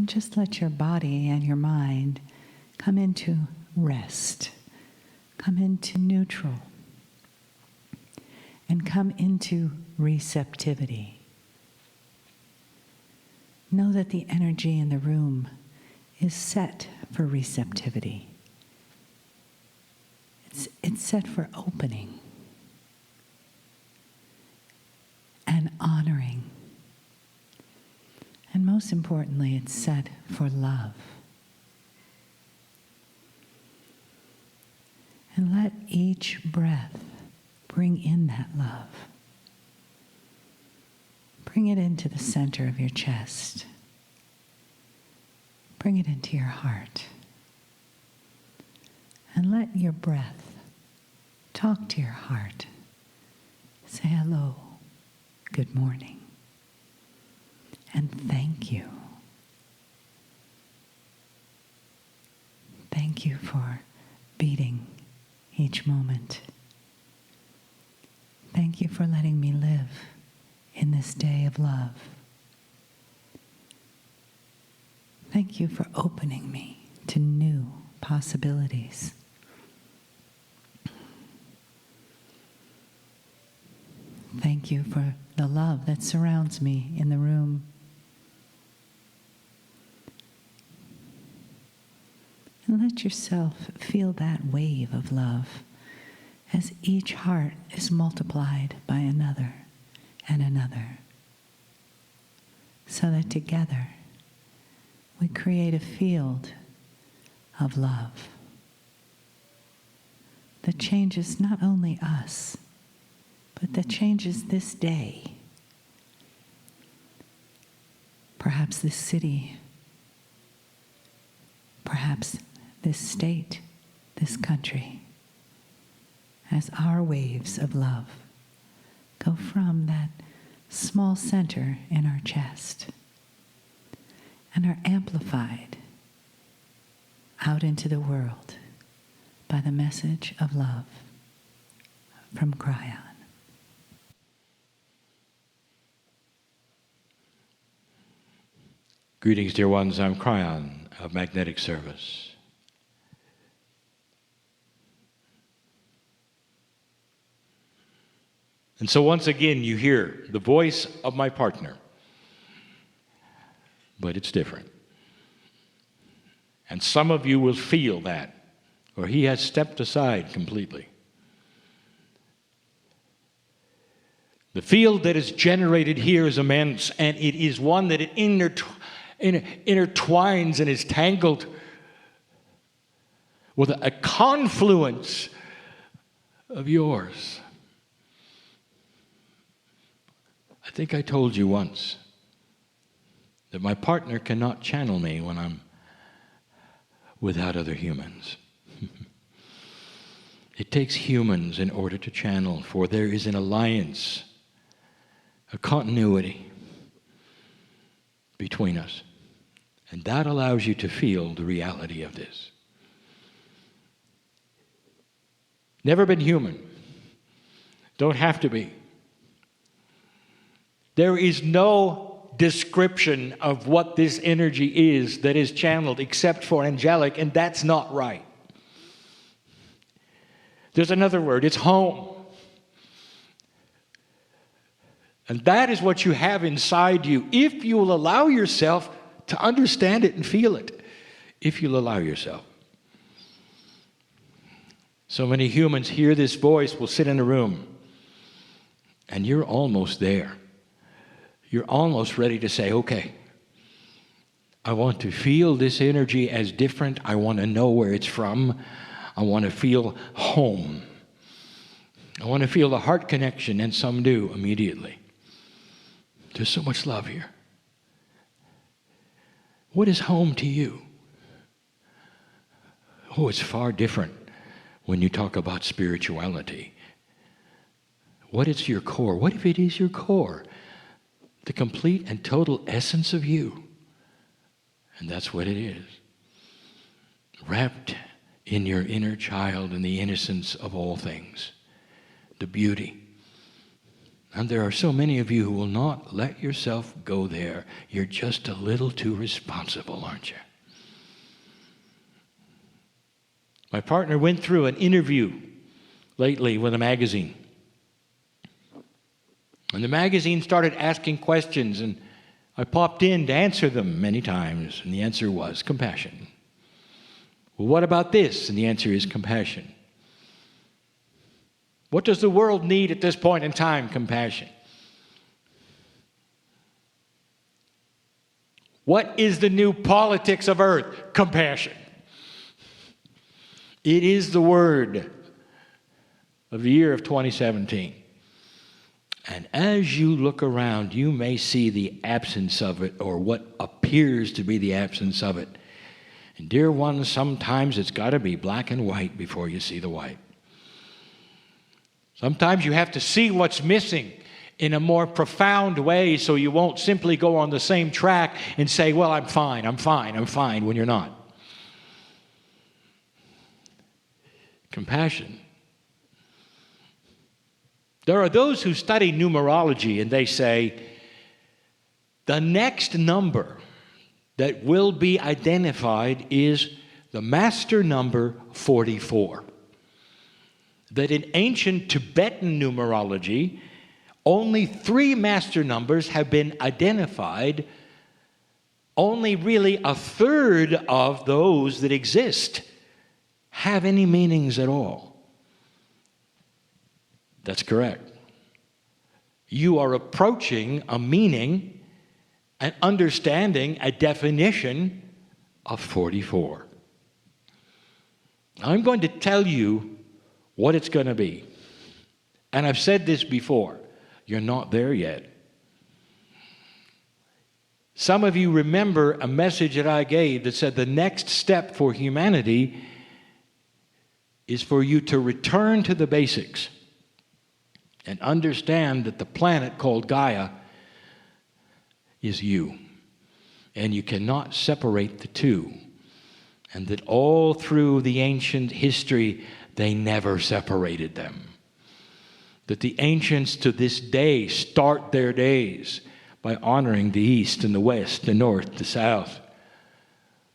And just let your body and your mind come into rest, come into neutral, and come into receptivity. Know that the energy in the room is set for receptivity. It's set for opening and honoring. And most importantly, it's set for love. And let each breath bring in that love. Bring it into the center of your chest. Bring it into your heart. And let your breath talk to your heart. Say hello, good morning, and thank you. Thank you for beating each moment. Thank you for letting me live in this day of love. Thank you for opening me to new possibilities. Thank you for the love that surrounds me in the room. And let yourself feel that wave of love as each heart is multiplied by another and another, so that together we create a field of love that changes not only us, but that changes this day, perhaps this city, perhaps this state, this country, as our waves of love go from that small center in our chest and are amplified out into the world by the message of love from Kryon. Greetings, dear ones. I'm Kryon of Magnetic Service. And so once again, you hear the voice of my partner, but it's different. And some of you will feel that, or he has stepped aside completely. The field that is generated here is immense, and it is one that it intertwines and is tangled with a confluence of yours. I think I told you once that my partner cannot channel me when I'm without other humans. It takes humans in order to channel, for there is an alliance, a continuity between us. And that allows you to feel the reality of this. Never been human. Don't have to be. There is no description of what this energy is that is channeled except for angelic, and that's not right. There's another word, it's home. And that is what you have inside you, if you will allow yourself to understand it and feel it, if you'll allow yourself. So many humans hear this voice, will sit in a room, and you're almost there. You're almost ready to say, okay, I want to feel this energy as different. I want to know where it's from. I want to feel home. I want to feel the heart connection, and some do immediately. There's so much love here. What is home to you? Oh, it's far different when you talk about spirituality. What is your core? What if it is your core? The complete and total essence of you. And that's what it is. Wrapped in your inner child and the innocence of all things. The beauty And there are so many of you who will not let yourself go there. You're just a little too responsible, aren't you? My partner went through an interview lately with a magazine. And the magazine started asking questions, and I popped in to answer them many times. And the answer was compassion. Well, what about this? And the answer is compassion. What does the world need at this point in time? Compassion. What is the new politics of earth? Compassion. It is the word of the year of 2017. And as you look around, you may see the absence of it, or what appears to be the absence of it. And dear ones, sometimes it's got to be black and white before you see the white. Sometimes you have to see what's missing in a more profound way so you won't simply go on the same track and say, well, I'm fine, when you're not. Compassion. There are those who study numerology and they say the next number that will be identified is the master number 44. That in ancient Tibetan numerology, only 3 master numbers have been identified. Only really a third of those that exist have any meanings at all. That's correct. You are approaching a meaning, an understanding, a definition of 44. I'm going to tell you what it's going to be. And I've said this before. You're not there yet. Some of you remember a message that I gave that said the next step for humanity is for you to return to the basics and understand that the planet called Gaia is you. And you cannot separate the two. And that all through the ancient history, they never separated them. That the ancients to this day start their days by honoring the East and the West, the North, the South.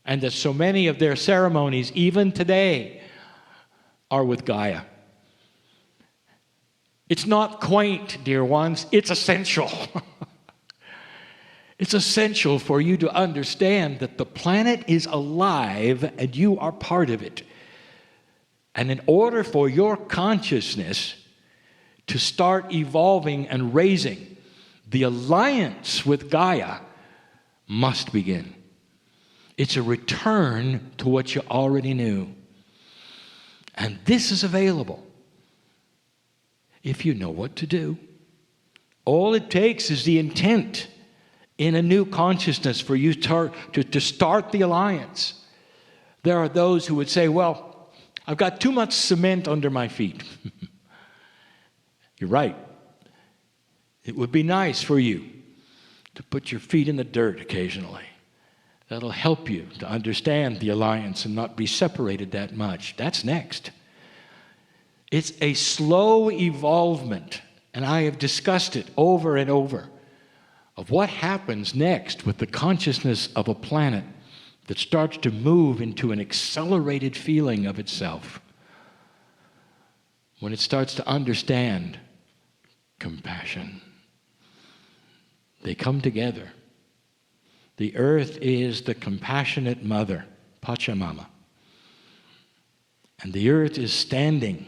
And that so many of their ceremonies, even today, are with Gaia. It's not quaint, dear ones, it's essential. It's essential for you to understand that the planet is alive and you are part of it. And in order for your consciousness to start evolving and raising, the alliance with Gaia must begin. It's a return to what you already knew. And this is available if you know what to do. All it takes is the intent in a new consciousness for you to start the alliance. There are those who would say, well, I've got too much cement under my feet. You're right. It would be nice for you to put your feet in the dirt occasionally. That'll help you to understand the alliance and not be separated that much. That's next. It's a slow evolvement, and I have discussed it over and over, of what happens next with the consciousness of a planet that starts to move into an accelerated feeling of itself. When it starts to understand compassion. They come together. The earth is the compassionate mother, Pachamama. And the earth is standing,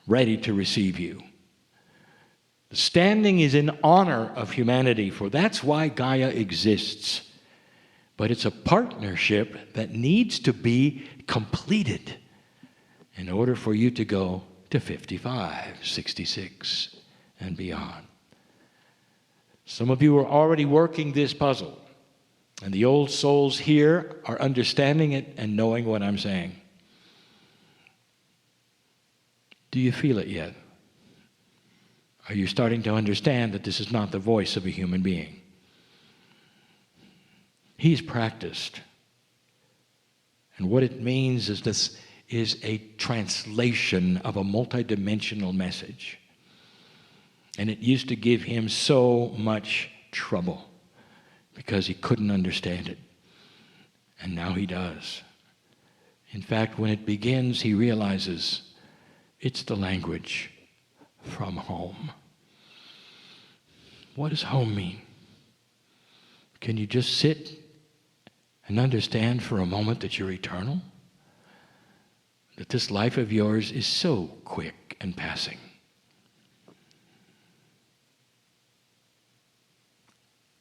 ready to receive you. The standing is in honor of humanity, for that's why Gaia exists. But it's a partnership that needs to be completed in order for you to go to 55, 66, and beyond. Some of you are already working this puzzle, and the old souls here are understanding it and knowing what I'm saying. Do you feel it yet? Are you starting to understand that this is not the voice of a human being? He's practiced. And what it means is this is a translation of a multidimensional message. And it used to give him so much trouble because he couldn't understand it. And now he does. In fact, when it begins, he realizes it's the language from home. What does home mean? Can you just sit and understand for a moment that you're eternal? That this life of yours is so quick and passing.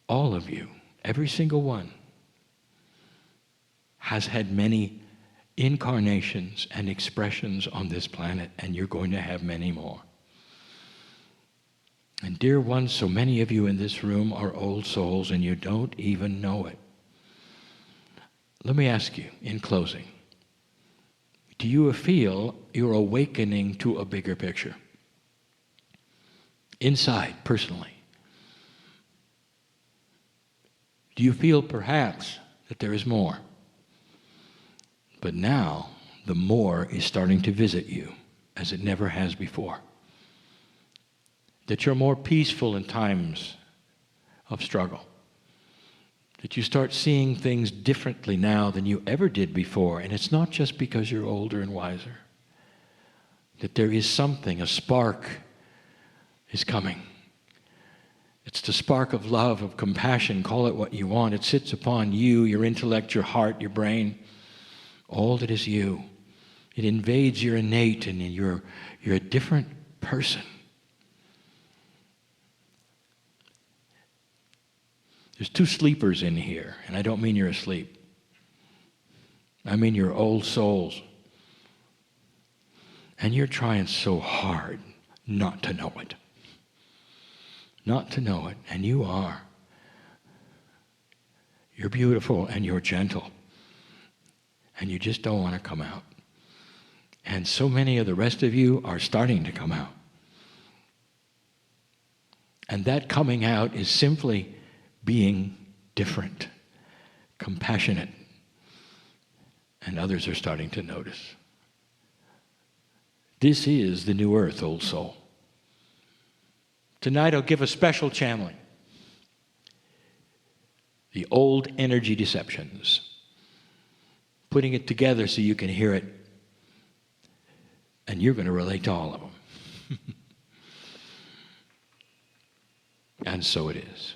All of you, every single one, has had many incarnations and expressions on this planet, and you're going to have many more. And dear ones, so many of you in this room are old souls and you don't even know it. Let me ask you in closing, do you feel you're awakening to a bigger picture? Inside, personally. Do you feel perhaps that there is more? But now, the more is starting to visit you as it never has before. That you're more peaceful in times of struggle. That you start seeing things differently now than you ever did before. And it's not just because you're older and wiser. That there is something, a spark is coming. It's the spark of love, of compassion, call it what you want. It sits upon you, your intellect, your heart, your brain. All that is you. It invades your innate, and you're a different person. There's two sleepers in here, and I don't mean you're asleep. I mean you're old souls. And you're trying so hard not to know it. Not to know it, and you are. You're beautiful and you're gentle. And you just don't want to come out. And so many of the rest of you are starting to come out. And that coming out is simply being different, compassionate. And others are starting to notice. This is the new earth, old soul. Tonight I'll give a special channeling. The old energy deceptions. Putting it together so you can hear it. And you're going to relate to all of them. And so it is.